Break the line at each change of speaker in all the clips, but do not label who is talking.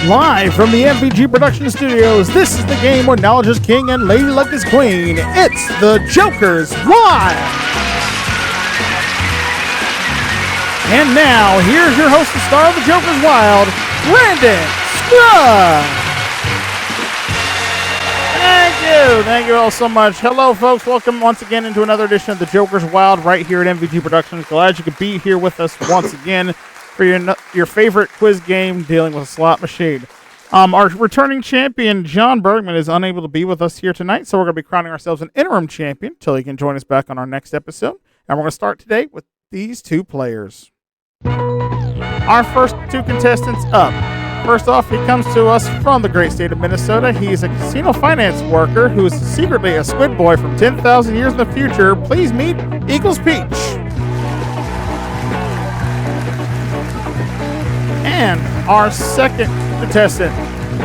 Live from the MVG Production Studios, this is the game where knowledge is king and lady luck is queen. It's the Joker's Wild. And now, here's your host and star of the Joker's Wild, Brandon Scruggs. Thank you all so much. Hello, folks. Welcome once again into another edition of the Joker's Wild right here at MVG Productions. Glad you could be here with us once again for your favorite quiz game dealing with a slot machine. Our returning champion, John Bergman, is unable to be with us here tonight, so we're going to be crowning ourselves an interim champion until he can join us back on our next episode. And we're going to start today with these two players. Our first two contestants up. First off, he comes to us from the great state of Minnesota. He's a casino finance worker who is secretly a squid boy from 10,000 years in the future. Please meet Eagles Peach. And our second contestant,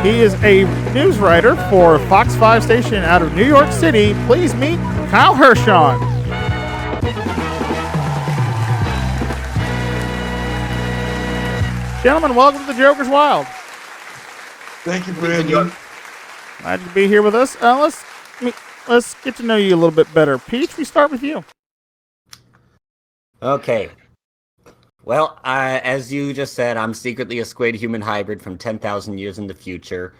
he is a news writer for Fox 5 station out of New York City. Please meet Kyle Hershon. Gentlemen, welcome to the Joker's Wild.
Thank you, Brandon.
Glad to be here with us. Let's get to know you a little bit better. Peach, we start with you.
Okay. Well, as you just said, I'm secretly a squid-human hybrid from 10,000 years in the future.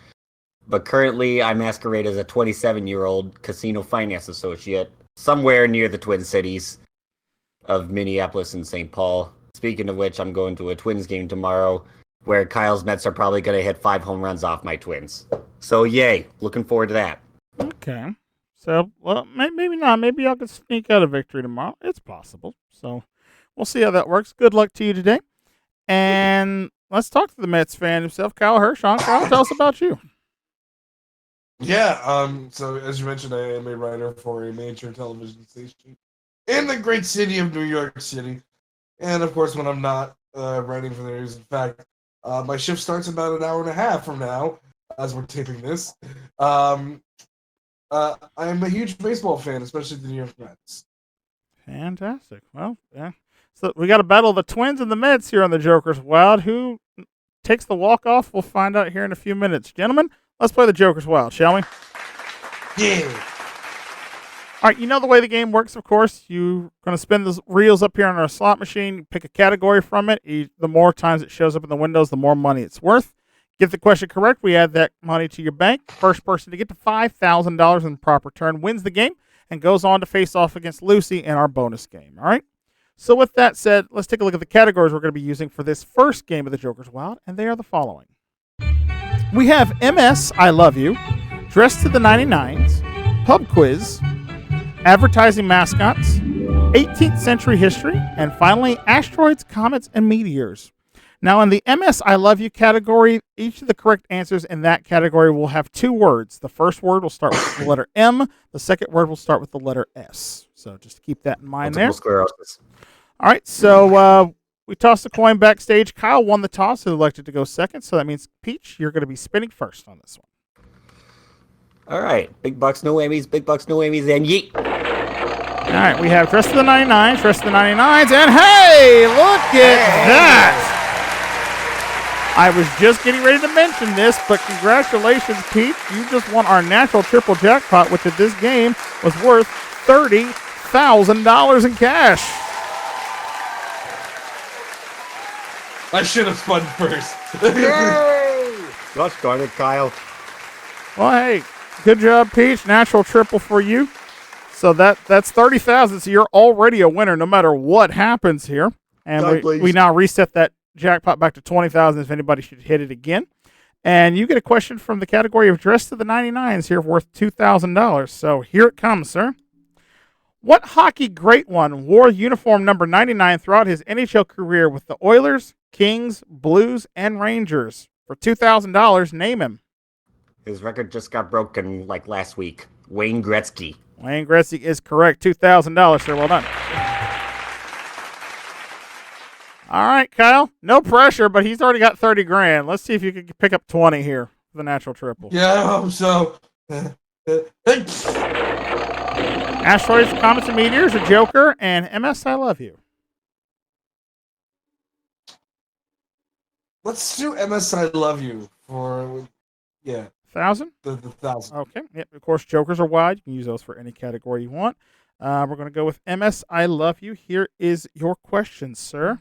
But currently, I masquerade as a 27-year-old casino finance associate somewhere near the Twin Cities of Minneapolis and St. Paul. Speaking of which, I'm going to a Twins game tomorrow where Kyle's Mets are probably going to hit 5 home runs off my Twins. So, yay. Looking forward to that.
Okay. So, well, maybe not. Maybe y'all can sneak out a victory tomorrow. It's possible. So, we'll see how that works. Good luck to you today. And let's talk to the Mets fan himself, Kyle Hershon. Kyle, tell us about you.
Yeah, so as you mentioned, I am a writer for a major television station in the great city of New York City. And, of course, when I'm not writing for the news, in fact, my shift starts about an hour and a half from now, as we're taping this. I'm a huge baseball fan, especially the New York Mets.
Fantastic. Well, yeah. So we got to battle the Twins and the Mets here on the Joker's Wild. Who takes the walk-off? We'll find out here in a few minutes. Gentlemen, let's play the Joker's Wild, shall we?
Yeah.
All right, you know the way the game works, of course. You're going to spin the reels up here on our slot machine, pick a category from it. The more times it shows up in the windows, the more money it's worth. Get the question correct, we add that money to your bank. First person to get to $5,000 in the proper turn wins the game and goes on to face off against Lucy in our bonus game, all right? So with that said, let's take a look at the categories we're going to be using for this first game of the Joker's Wild, and they are the following. We have MS I Love You, Dressed to the 99s, Pub Quiz, Advertising Mascots, 18th Century History, and finally, Asteroids, Comets, and Meteors. Now, in the MS I Love You category, each of the correct answers in that category will have 2 words. The first word will start with the letter M. The second word will start with the letter S. So just keep that in mind there.
Sclerosis.
All right, so we tossed the coin backstage. Kyle won the toss and elected to go second, so that means, Peach, you're going to be spinning first on this one.
All right. Big bucks, no whammies, and yeet.
All right, we have Dressed to the 99s, Dressed to the 99s, and hey, look at that! I was just getting ready to mention this, but congratulations, Pete. You just won our natural triple jackpot, which at this game was worth $30,000 in cash.
I should have spun first.
Gosh darn it, Kyle.
Well, hey, good job, Peach. Natural triple for you. So that's $30,000. So you're already a winner no matter what happens here. And we now reset that jackpot back to $20,000 if anybody should hit it again. And you get a question from the category of Dressed to the 99s here worth $2,000. So here it comes, sir. What hockey great one wore uniform number 99 throughout his NHL career with the Oilers, Kings, Blues, and Rangers? For $2,000, name him.
His record just got broken like last week. Wayne Gretzky.
Wayne Gretzky is correct. $2,000, sir. Well done. All right, Kyle. No pressure, but he's already got 30 grand. Let's see if you can pick up 20 here for the natural triple.
Yeah, I hope so.
Asteroids, Comets, and Meteors, a Joker, and MS I Love You.
Let's do MS I Love You for, yeah,
1,000?
the 1,000.
Okay. Yep. Of course, jokers are wide. You can use those for any category you want. We're going to go with MS I Love You. Here is your question, sir.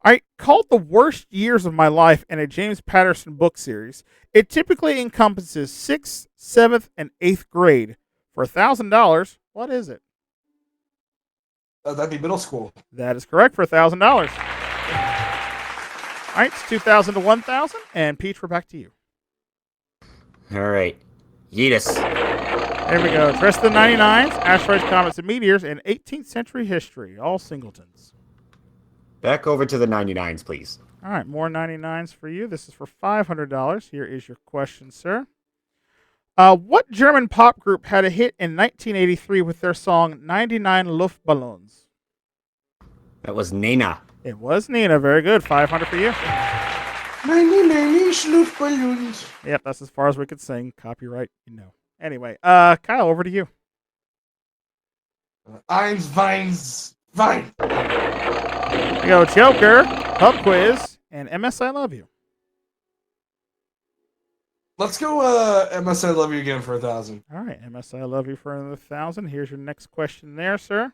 All right. Called The Worst Years of My Life in a James Patterson book series, it typically encompasses 6th, 7th, and 8th grade. For $1,000, what is it?
That'd be middle school.
That is correct for $1,000. All right. It's 2,000 to 1,000. And Peach, we're back to you.
All right. Yeetus.
There we go. Dress the 99s, asteroids, comets, and meteors in 18th century history. All singletons.
Back over to the 99s, please.
All right, more 99s for you. This is for $500. Here is your question, sir. What German pop group had a hit in 1983 with their song 99 Luftballons?
That was Nena.
It was Nina. Very good. 500 for you.
Many Luftballons.
Yep, that's as far as we could sing. Copyright, Anyway, Kyle, over to you.
Eins, Weins, Wein.
Here we go. Joker, Pub Quiz, and MS I Love You.
Let's go MS I Love You again for 1,000.
All right, MS I Love You for another 1,000. Here's your next question there, sir.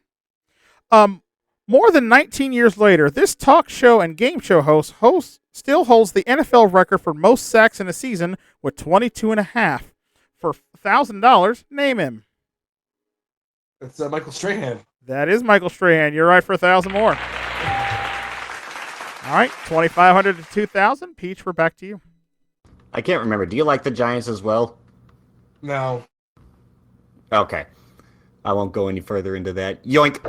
More than 19 years later, this talk show and game show host still holds the NFL record for most sacks in a season with 22 and a half. For $1,000, name him.
It's Michael Strahan.
That is Michael Strahan. You're right for 1,000 more. All right, 2,500 to 2,000. Peach, we're back to you.
I can't remember. Do you like the Giants as well?
No.
Okay. I won't go any further into that. Yoink!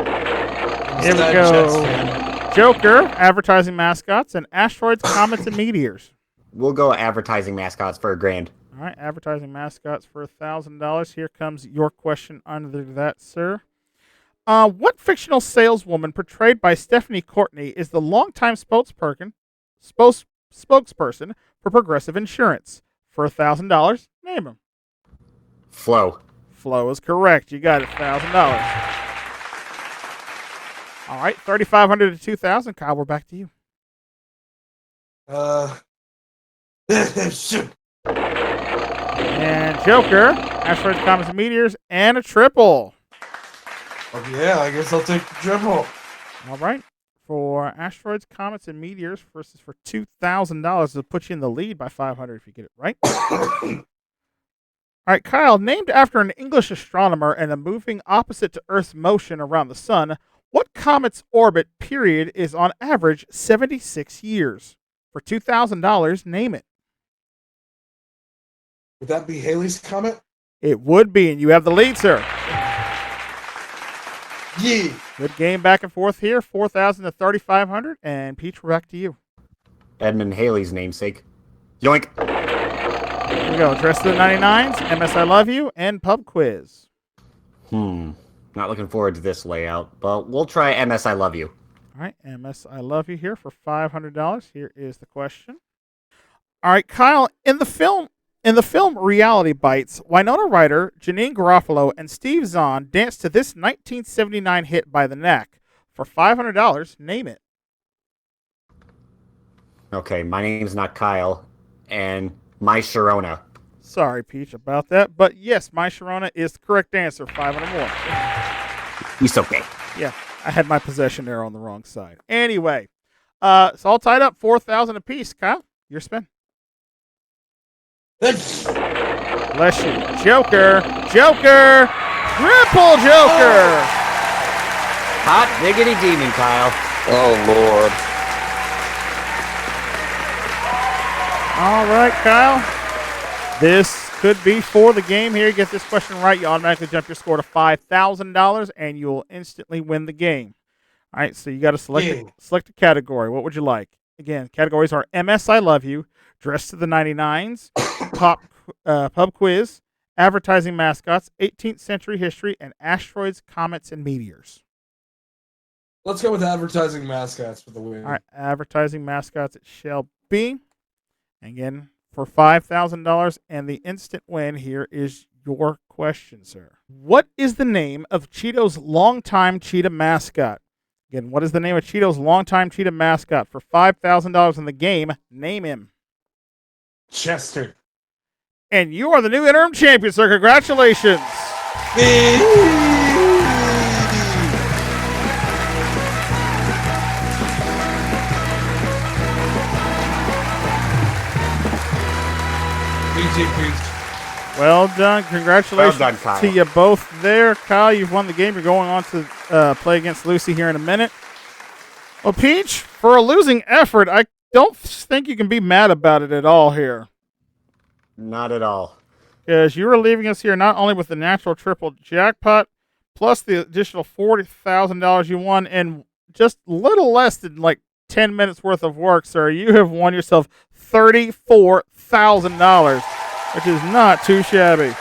Here we go. Joker, advertising mascots, and asteroids, comets, and meteors.
We'll go advertising mascots for $1,000.
All right, advertising mascots for $1,000. Here comes your question under that, sir. What fictional saleswoman portrayed by Stephanie Courtney is the longtime spokesperson for Progressive Insurance? For $1,000, name him.
Flo.
Flo is correct. You got it, $1,000. All right, 3,500 to 2,000. Kyle, we're back to you.
Shoot.
And Joker, asteroids, comets, and meteors, and a triple.
Okay, yeah, I guess I'll take the triple.
All right. For asteroids, comets, and meteors versus for $2,000. It'll put you in the lead by 500 if you get it right. All right, Kyle, named after an English astronomer and a moving opposite to Earth's motion around the sun, what comet's orbit period is on average 76 years? For $2,000, name it.
Would that be Halley's Comet?
It would be, and you have the lead, sir.
Yeah.
Good game back and forth here, 4,000 to 3,500, and Peach, we're back to you.
Edmund Haley's namesake. Yoink!
Here we go. Dress to the 99s, MS I Love You, and Pub Quiz.
Not looking forward to this layout, but we'll try MS I Love You.
All right, MS I Love You here for $500. Here is the question. All right, Kyle, in the film Reality Bites, Winona Ryder, Janine Garofalo, and Steve Zahn danced to this 1979 hit by The Knack. For $500, name it.
Okay, my name's not Kyle, and My Sharona.
Sorry, Peach, about that. But yes, My Sharona is the correct answer. 500 more.
It's okay.
Yeah, I had my possession arrow on the wrong side. Anyway, it's all tied up, 4,000 apiece. Kyle, your spin. Bless you. Joker. Joker. Triple Joker.
Hot diggity demon, Kyle.
Oh, Lord.
All right, Kyle. This could be for the game here. You get this question right, you automatically jump your score to $5,000, and you will instantly win the game. All right, so you got to select a category. What would you like? Again, categories are MS I Love You, Dress to the 99s, Pub Quiz, Advertising Mascots, 18th Century History, and Asteroids, Comets, and Meteors.
Let's go with advertising mascots for the win.
All right, Advertising Mascots it shall be. Again, for $5,000 and the instant win, here is your question, sir. What is the name of Cheetos' longtime cheetah mascot? Again, what is the name of Cheeto's longtime cheetah mascot? For $5,000 in the game, name him.
Chester.
And you are the new interim champion, sir. Congratulations. Well done. Congratulations
Well done, Kyle.
to you both there. Kyle, you've won the game. You're going on to play against Lucy here in a minute. Well, Peach, for a losing effort, I don't think you can be mad about it at all here.
Not at all.
Because you were leaving us here not only with the natural triple jackpot, plus the additional $40,000 you won, and just little less than like 10 minutes worth of work, sir. You have won yourself $34,000, which is not too shabby.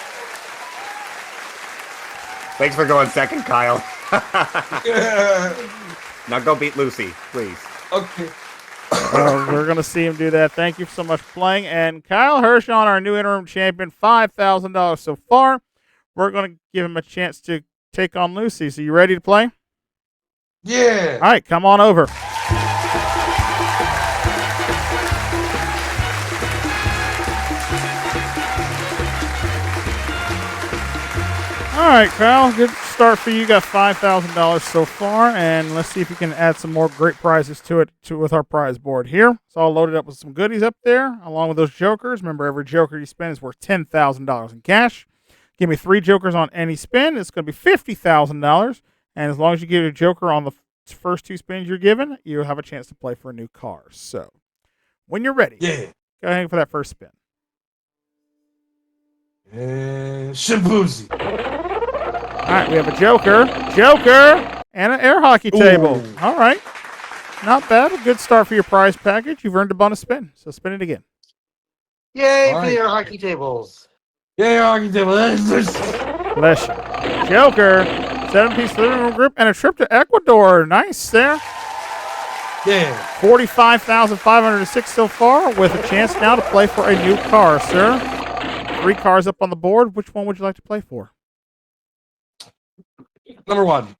Thanks for going second, Kyle. Now go beat Lucy, please.
Okay.
We're going to see him do that. Thank you so much for playing. And Kyle Hershon, our new interim champion, $5,000 so far. We're going to give him a chance to take on Lucy. So you ready to play?
Yeah.
All right, come on over. All right, Kyle, good start for you. You got $5,000 so far, and let's see if you can add some more great prizes to it with our prize board here. It's all loaded up with some goodies up there, along with those jokers. Remember, every joker you spend is worth $10,000 in cash. Give me 3 jokers on any spin. It's going to be $50,000, and as long as you get a joker on the first 2 spins you're given, you'll have a chance to play for a new car. So, when you're ready,
Yeah.
go ahead for that first spin.
Shabuzi.
All right, we have a joker, and an air hockey table.
Ooh.
All right. Not bad. A good start for your prize package. You've earned a bonus spin, so spin it again.
Yay
All
for
right.
the hockey tables.
Yeah, hockey table.
Bless you. Joker, 7-piece living room group, and a trip to Ecuador. Nice there.
Yeah.
45,506 so far, with a chance now to play for a new car, sir. 3 cars up on the board. Which one would you like to play for?
Number 1.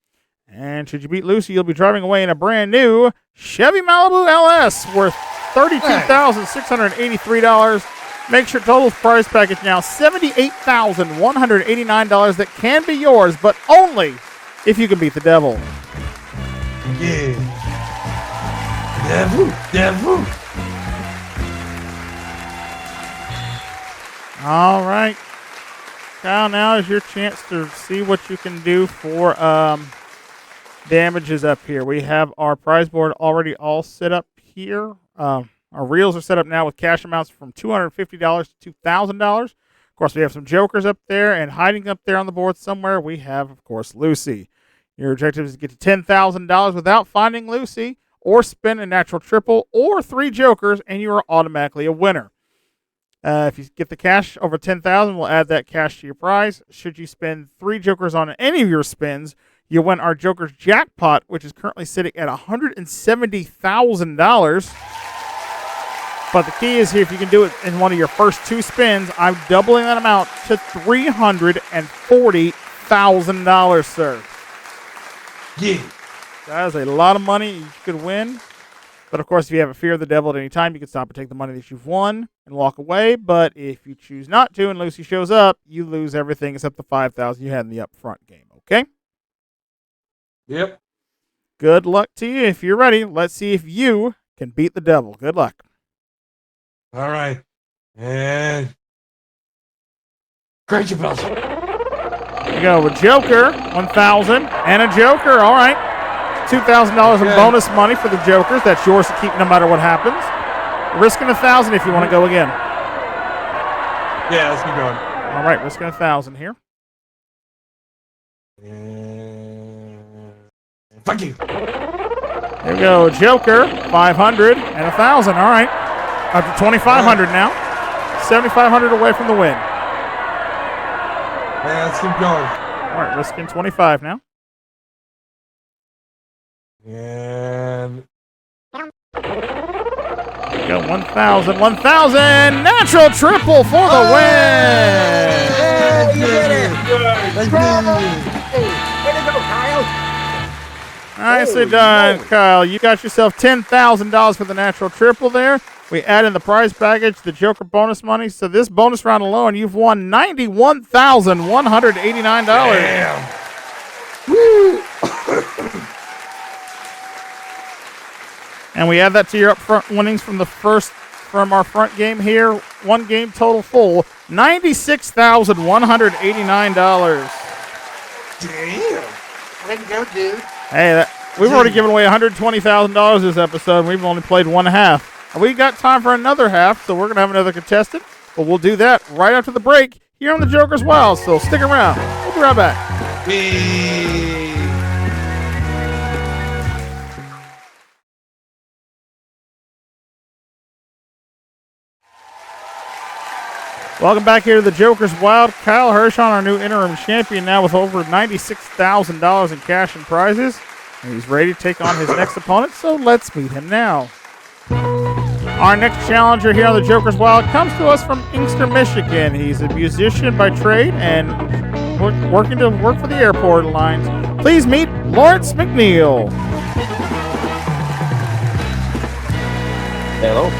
And should you beat Lucy, you'll be driving away in a brand new Chevy Malibu LS worth $32,683. Make sure total's prize package now $78,189 that can be yours, but only if you can beat the devil.
Yeah. Devil.
All right. Kyle, now is your chance to see what you can do for damages up here. We have our prize board already all set up here. Our reels are set up now with cash amounts from $250 to $2,000. Of course, we have some jokers up there, and hiding up there on the board somewhere, we have, of course, Lucy. Your objective is to get to $10,000 without finding Lucy, or spin a natural triple, or 3 jokers, and you are automatically a winner. If you get the cash over $10,000, we'll add that cash to your prize. Should you spend 3 jokers on any of your spins, you win our Joker's Jackpot, which is currently sitting at $170,000. But the key is here, if you can do it in one of your first 2 spins, I'm doubling that amount to $340,000, sir.
Yeah.
That is a lot of money you could win. But, of course, if you have a fear of the devil at any time, you can stop and take the money that you've won and walk away. But if you choose not to and Lucy shows up, you lose everything except the $5,000 you had in the upfront game, okay?
Yep.
Good luck to you. If you're ready, let's see if you can beat the devil. Good luck.
All right. And great bells.
Here we go with Joker, 1,000, and a Joker. All right. $2,000 in bonus money for the Jokers. That's yours to keep no matter what happens. Risking 1,000 if you want to go again.
Yeah, let's keep going.
All right, risking 1,000 here.
Fuck you.
Here we go, Joker, 500 and 1,000. All right, up to 2,500 now. 7,500 away from the win.
Yeah, let's keep going.
All right, risking 25 now.
And
Go 1,000, 1,000. Natural triple for the win.
Hey, you did it!
Let's
Bravo! Hey, way to go, Kyle!
All Nicely done, Kyle. You got yourself $10,000 for the natural triple there. We add in the prize package, the Joker bonus money. So this bonus round alone, you've won $91,189.
Damn.
And we add that to your upfront winnings from our front game here. One game total full, $96,189.
Damn.
Way to go, dude.
Hey, we've already given away $120,000 this episode, and we've only played one half. And we got time for another half, so we're going to have another contestant. But we'll do that right after the break here on the Joker's Wild, so stick around. We'll be right back. Welcome back here to the Joker's Wild. Kyle Hirschon, our new interim champion, now with over $96,000 in cash and prizes. And he's ready to take on his next opponent, so let's meet him now. Our next challenger here on the Joker's Wild comes to us from Inkster, Michigan. He's a musician by trade and working to work for the airport lines. Please meet Lawrence McNeil.
Hello.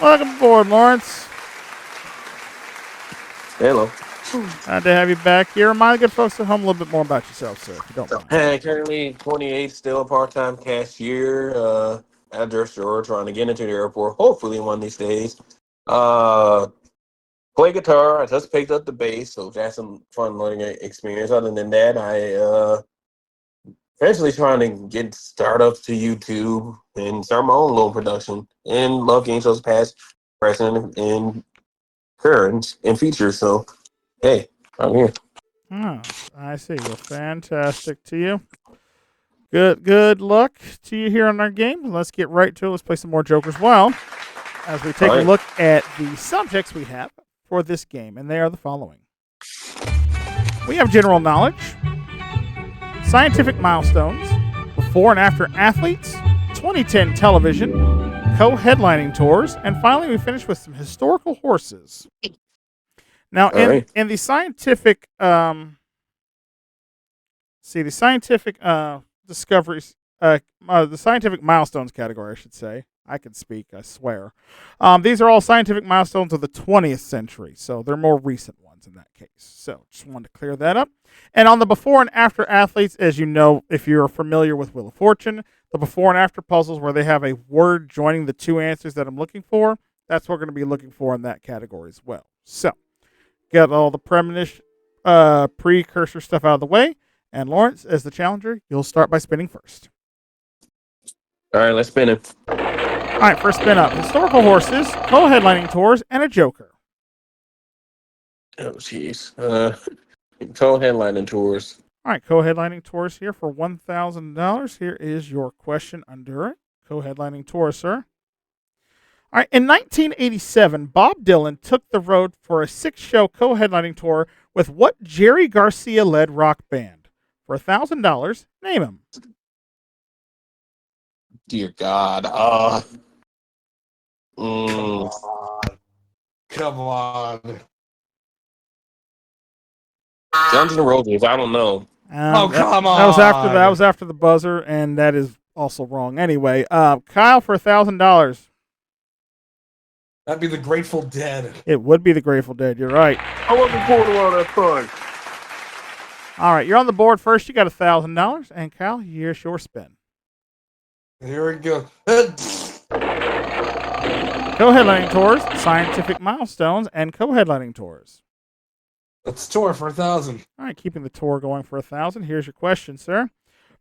Welcome aboard, Lawrence.
Hello.
Glad to have you back here. Remind the good folks at home a little bit more about yourself, sir, if you don't mind.
Hey, currently 28, still a part-time cashier at a grocery store, trying to get into the airport, hopefully one of these days. Play guitar. I just picked up the bass, so that's some fun learning experience. Other than that, I eventually trying to get startups to YouTube and start my own little production. And love game shows past, present, and current, and features. So, hey, I'm here.
Oh, I see. Well, fantastic to you. Good luck to you here on our game. Let's get right to it. Let's play some more Joker's Wild as we take a look at the subjects we have for this game, and they are the following. We have general knowledge, scientific milestones, before and after athletes, 2010 television, co-headlining tours, and finally we finish with some historical horses. Now, in the scientific, discoveries, the scientific milestones category, I should say. I can speak, I swear. These are all scientific milestones of the 20th century, so they're more recent ones in that case. So just wanted to clear that up. And on the before and after athletes, as you know, if you're familiar with Wheel of Fortune, the before and after puzzles where they have a word joining the two answers that I'm looking for, that's what we're going to be looking for in that category as well. So, got all the precursor stuff out of the way. And Lawrence, as the challenger, you'll start by spinning first.
All right, let's spin it.
All right, first spin up. Historical horses, co-headlining tours, and a Joker.
Oh, jeez. Co-headlining tours.
All right, co-headlining tours here for $1,000. Here is your question under it. Co-headlining tours, sir. All right, in 1987, Bob Dylan took the road for a 6-show co-headlining tour with what Jerry Garcia-led rock band? For $1,000, name him.
Dear God.
Come on.
Guns N' Roses. I don't know.
Come on.
That was after the buzzer, and that is also wrong. Anyway, Kyle for $1,000.
That'd be the Grateful Dead.
It would be the Grateful Dead. You're right.
I wasn't born on that fun.
All right, you're on the board first. You got $1,000, and Kyle, here's your spin.
Here we go.
Co-headlining tours, scientific milestones, and co-headlining tours.
Let's tour for 1,000.
All right, keeping the tour going for 1,000. Here's your question, sir.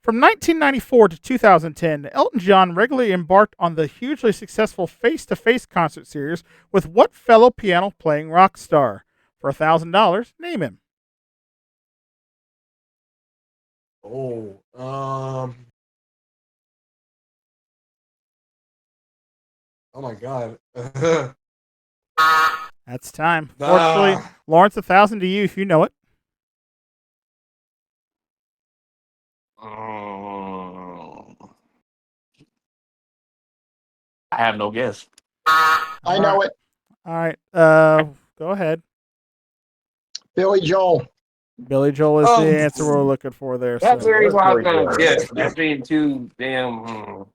From 1994 to 2010, Elton John regularly embarked on the hugely successful face-to-face concert series with what fellow piano-playing rock star? For $1,000, name him.
Oh, oh my God.
That's time. Fortunately, Lawrence, 1,000 to you if you know it.
I have no guess.
I know it.
All right, go ahead.
Billy Joel.
Billy Joel is
Oh,
the answer we're looking for there.
That's
So.
very
That's
what I was
very
gonna
good.
guess. That's being too damn
All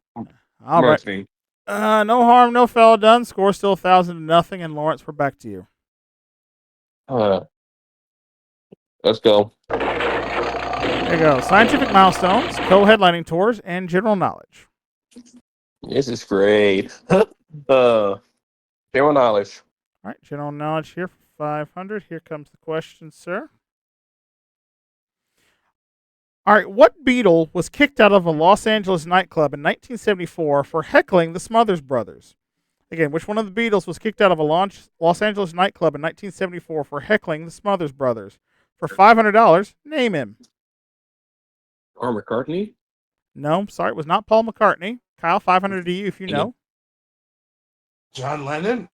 right.
mercy.
No harm, no foul done. Score still 1,000-0. And Lawrence, we're back to you.
Let's go.
There you go. Scientific milestones, co-headlining tours, and general knowledge.
This is great. General knowledge.
All right, general knowledge here for 500. Here comes the question, sir. All right, what Beatle was kicked out of a Los Angeles nightclub in 1974 for heckling the Smothers Brothers? Again, which one of the Beatles was kicked out of a Los Angeles nightclub in 1974 for heckling the Smothers Brothers? For $500, name him.
Paul McCartney?
No, sorry, it was not Paul McCartney. Kyle, 500 to you if you know.
John Lennon?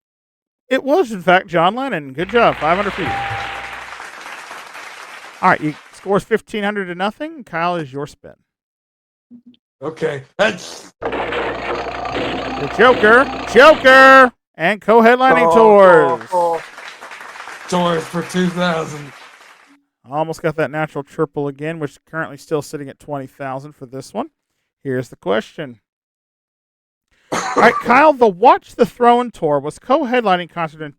It was, in fact, John Lennon. Good job. 500 for you. All right, you scores 1,500 to nothing. Kyle, is your spin.
Okay. That's
The Joker, and co-headlining tours.
tours for 2,000.
Almost got that natural triple again, which is currently still sitting at 20,000 for this one. Here's the question. All right, Kyle, the Watch the Throne tour was co-headlining concert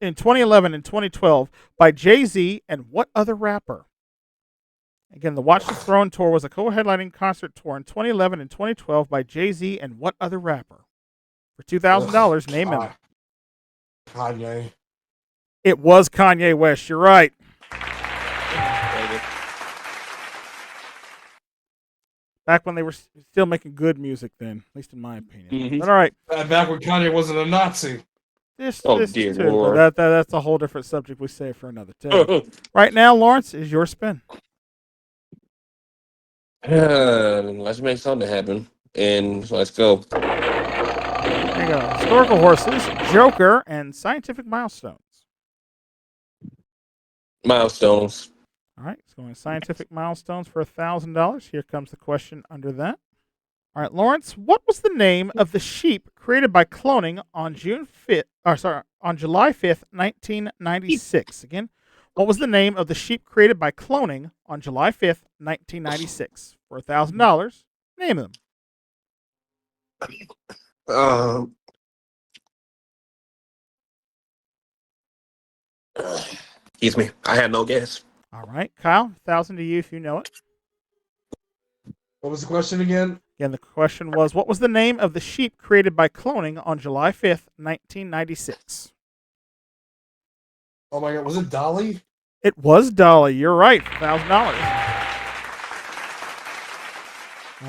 in 2011 and 2012 by Jay-Z and what other rapper? Again, the Watch the Throne tour was a co-headlining concert tour in 2011 and 2012 by Jay-Z and what other rapper? For $2,000, name him.
Kanye.
It was Kanye West. You're right. Back when they were still making good music then, at least in my opinion.
Mhm.
But all right.
Back when Kanye wasn't a Nazi.
This
Dear
too,
Lord.
but that's a whole different subject we save for another time. Right now, Lawrence, is your spin.
Let's make something happen. And let's go.
There you go. Historical horses, Joker, and scientific milestones.
Milestones.
All right, it's going scientific milestones for $1,000. Here comes the question under that. All right, Lawrence, what was the name of the sheep created by cloning on on July 5th, 1996? Again, what was the name of the sheep created by cloning on July 5th, 1996? For $1,000, name them.
Excuse me. I had no guess.
All right, Kyle, 1,000 to you if you know it.
What was the question again?
Again, the question was, what was the name of the sheep created by cloning on July 5th, 1996?
Oh my God, was it Dolly?
It was Dolly. You're right, $1,000.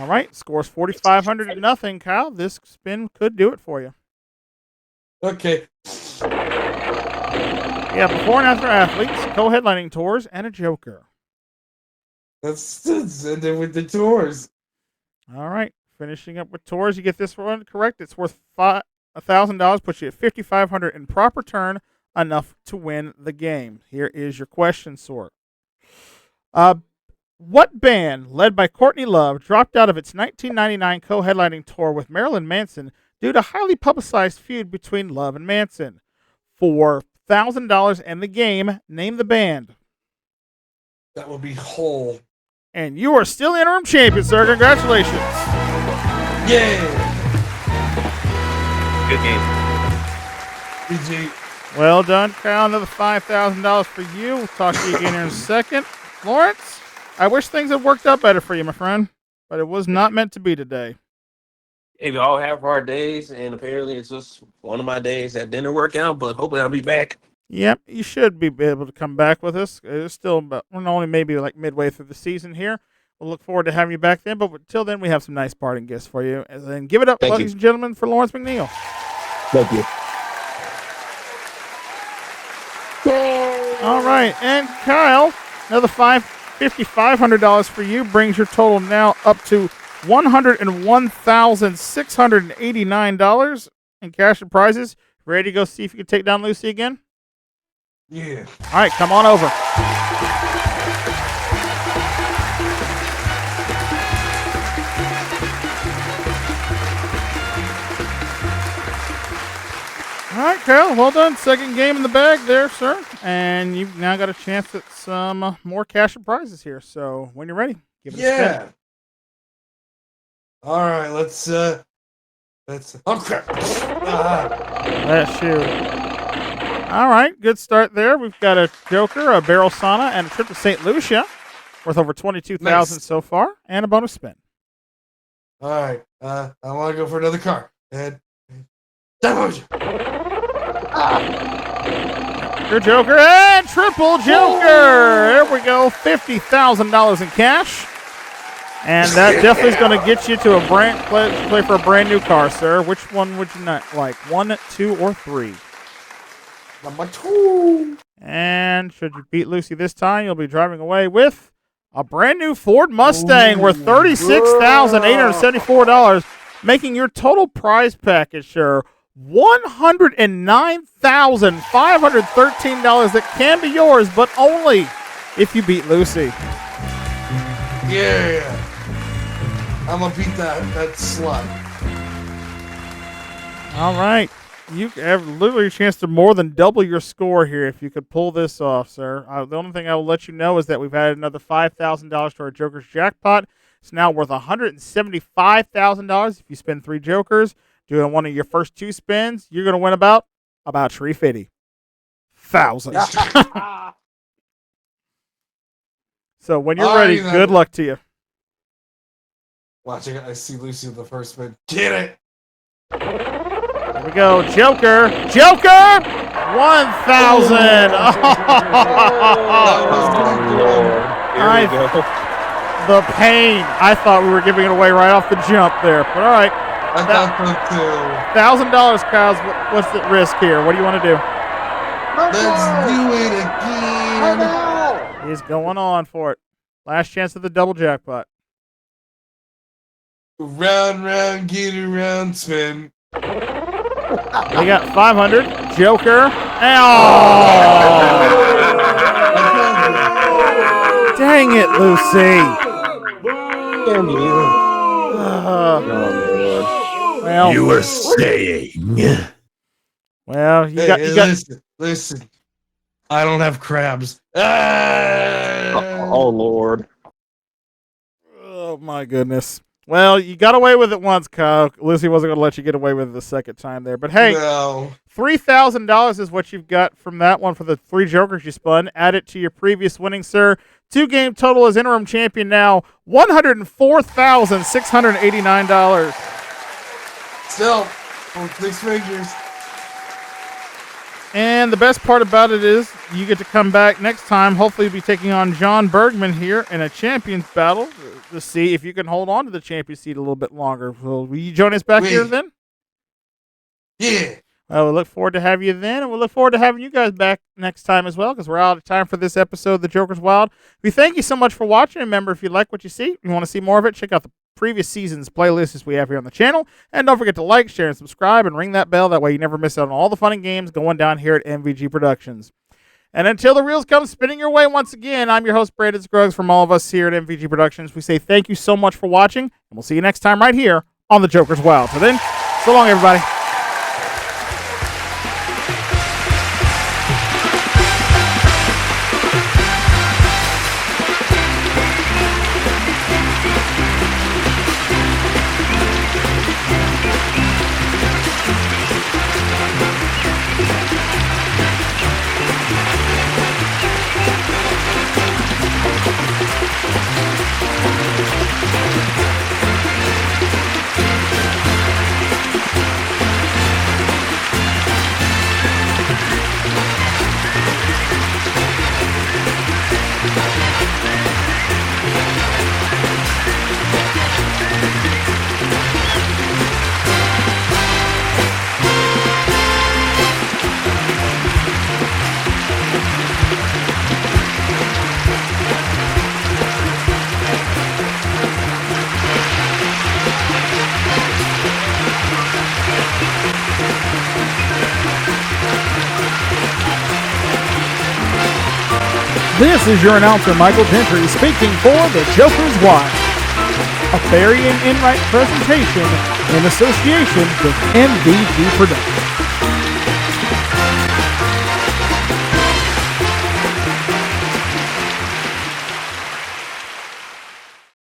All right, scores 4,500 to nothing, Kyle. This spin could do it for you.
Okay.
Yeah, before and after athletes, co-headlining tours, and a Joker.
Let's end it with the tours.
All right, finishing up with tours. You get this one correct. It's worth $1,000, puts you at 5,500 in proper turn, enough to win the game. Here is your question, sort. What band, led by Courtney Love, dropped out of its 1999 co-headlining tour with Marilyn Manson due to highly publicized feud between Love and Manson? For $1,000 and the game, name the band.
That would be Hole.
And you are still interim champion, sir. Congratulations.
Yeah.
Good game.
GG.
Well done, Kyle. Another $5,000 for you. We'll talk to you again in a second. Lawrence, I wish things had worked out better for you, my friend, but it was not meant to be today.
Hey, we all have hard days, and apparently it's just one of my days that didn't work out, but hopefully I'll be back.
Yep, you should be able to come back with us. It's still about, we're only maybe like midway through the season here. We'll look forward to having you back then, but until then, we have some nice parting gifts for you. And then give it up,
Thank
ladies
you.
and gentlemen, for Lawrence McNeil.
Thank you.
All right, and Kyle, another $5,500 for you brings your total now up to $101,689 in cash and prizes. Ready to go see if you can take down Lucy again?
Yeah.
All right, come on over. All right, Kyle. Well done. Second game in the bag there, sir. And you've now got a chance at some more cash and prizes here. So when you're ready, give it a spin.
All right, let's. Oh crap!
Let's shoot. All right, good start there. We've got a Joker, a Barrel Sauna, and a trip to St. Lucia, worth over 22,000
Nice.
so far, and a bonus spin.
All right, I want to go for another car. And
Your Joker and triple Joker. There we go, $50,000 in cash. And that definitely is going to get you to a play for a brand new car, sir. Which one would you not like? 1, 2, or 3?
Number 2.
And should you beat Lucy this time, you'll be driving away with a brand new Ford Mustang worth $36,874, making your total prize package, sir, $109,513 that can be yours, but only if you beat Lucy.
Yeah. I'm going to beat that slut.
All right. You have literally a chance to more than double your score here if you could pull this off, sir. The only thing I will let you know is that we've added another $5,000 to our Joker's Jackpot. It's now worth $175,000 if you spin 3 Jokers. Doing one of your first 2 spins, you're going to win about $350,000. So when you're ready, good luck to you.
Watch, I see Lucy with the first spin. Get it!
Here we go. Joker! 1,000! The pain. I thought we were giving it away right off the jump there. But all right.
I thought so too.
$1,000, Kyle. What's the risk here? What do you want to do?
Let's do it again.
He's going on for it. Last chance of the double jackpot.
Round, round, get around, spin.
We got 500. Joker. Dang it, Lucy.
Damn you.
Well,
You were saying.
well, you got.
Listen. I don't have crabs.
Oh Lord.
Oh my goodness. Well, you got away with it once, Kyle. Lucy wasn't going to let you get away with it the second time there. But hey,
No.
$3,000 is what you've got from that one for the 3 Jokers you spun. Add it to your previous winnings, sir. 2-game total as interim champion now, $104,689.
Still, 6 figures.
And the best part about it is you get to come back next time. Hopefully you'll be taking on John Bergman here in a champions battle to see if you can hold on to the champion seat a little bit longer. Will you join us back here then?
Yeah.
Well, we look forward to having you then, and we look forward to having you guys back next time as well, because we're out of time for this episode of The Joker's Wild. We thank you so much for watching. Remember, if you like what you see, you want to see more of it, check out the previous season's playlists we have here on the channel. And don't forget to like, share, and subscribe, and ring that bell. That way you never miss out on all the fun and games going down here at MVG Productions. And until the reels come spinning your way once again, I'm your host, Brandon Scruggs. From all of us here at MVG Productions, we say thank you so much for watching, and we'll see you next time right here on The Joker's Wild. So then, so long, everybody. This is your announcer, Michael Gentry, speaking for The Joker's Wild, a Barry and Enright presentation in association with MVG Productions.